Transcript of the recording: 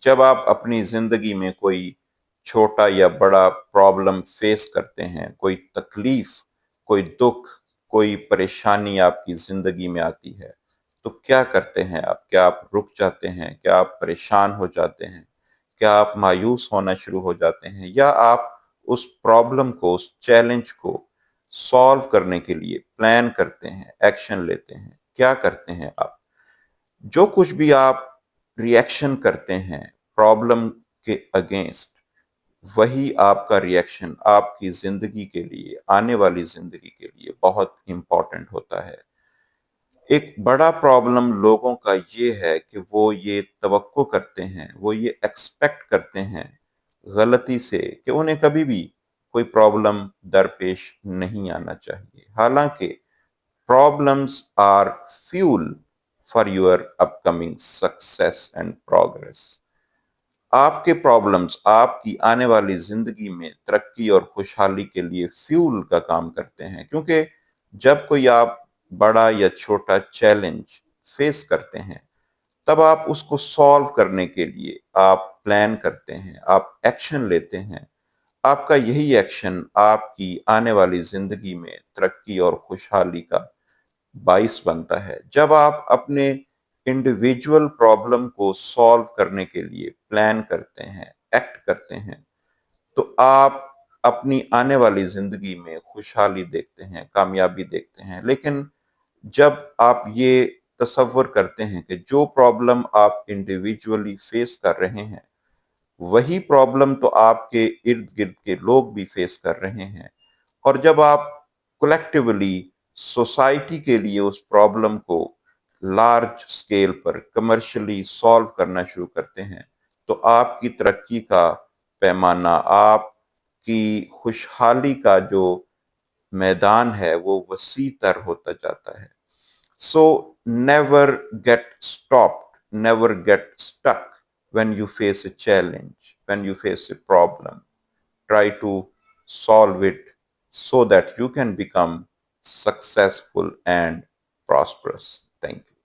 جب آپ اپنی زندگی میں کوئی چھوٹا یا بڑا پرابلم فیس کرتے ہیں، کوئی تکلیف، کوئی دکھ، کوئی پریشانی آپ کی زندگی میں آتی ہے، تو کیا کرتے ہیں آپ؟ کیا آپ رک جاتے ہیں؟ کیا آپ پریشان ہو جاتے ہیں؟ کیا آپ مایوس ہونا شروع ہو جاتے ہیں؟ یا آپ اس پرابلم کو، اس چیلنج کو سالو کرنے کے لیے پلان کرتے ہیں، ایکشن لیتے ہیں؟ کیا کرتے ہیں آپ؟ جو کچھ بھی آپ ری ایکشن کرتے ہیں پرابلم کے اگینسٹ، وہی آپ کا ری ایکشن آپ کی زندگی کے لیے، آنے والی زندگی کے لیے بہت امپورٹنٹ ہوتا ہے۔ ایک بڑا پرابلم لوگوں کا یہ ہے کہ وہ یہ توقع کرتے ہیں، وہ یہ ایکسپیکٹ کرتے ہیں غلطی سے کہ انہیں کبھی بھی کوئی پرابلم درپیش نہیں آنا چاہیے، حالانکہ problems are fuel for your upcoming success and progress۔ آپ کے پرابلمز آپ کی آنے والی زندگی میں ترقی اور خوشحالی کے لیے فیول کا کام کرتے ہیں، کیونکہ جب کوئی آپ بڑا یا چھوٹا چیلنج فیس کرتے ہیں، تب آپ اس کو سالو کرنے کے لیے آپ پلان کرتے ہیں، آپ ایکشن لیتے ہیں۔ آپ کا یہی ایکشن آپ کی آنے والی زندگی میں ترقی اور خوشحالی کا باعث بنتا ہے۔ جب آپ اپنے انڈیویجول پرابلم کو سالو کرنے کے لیے پلان کرتے ہیں، ایکٹ کرتے ہیں، تو آپ اپنی آنے والی زندگی میں خوشحالی دیکھتے ہیں، کامیابی دیکھتے ہیں۔ لیکن جب آپ یہ تصور کرتے ہیں کہ جو پرابلم آپ انڈیویجولی فیس کر رہے ہیں، وہی پرابلم تو آپ کے ارد گرد کے لوگ بھی فیس کر رہے ہیں، اور جب آپ کولیکٹیولی سوسائٹی کے لیے اس پرابلم کو لارج سکیل پر کمرشلی سالو کرنا شروع کرتے ہیں، تو آپ کی ترقی کا پیمانہ، آپ کی خوشحالی کا جو میدان ہے وہ وسیع تر ہوتا جاتا ہے۔ So never get stopped, never get stuck when you face a challenge, when you face a problem. Try to solve it so that you can become successful and prosperous. Thank you.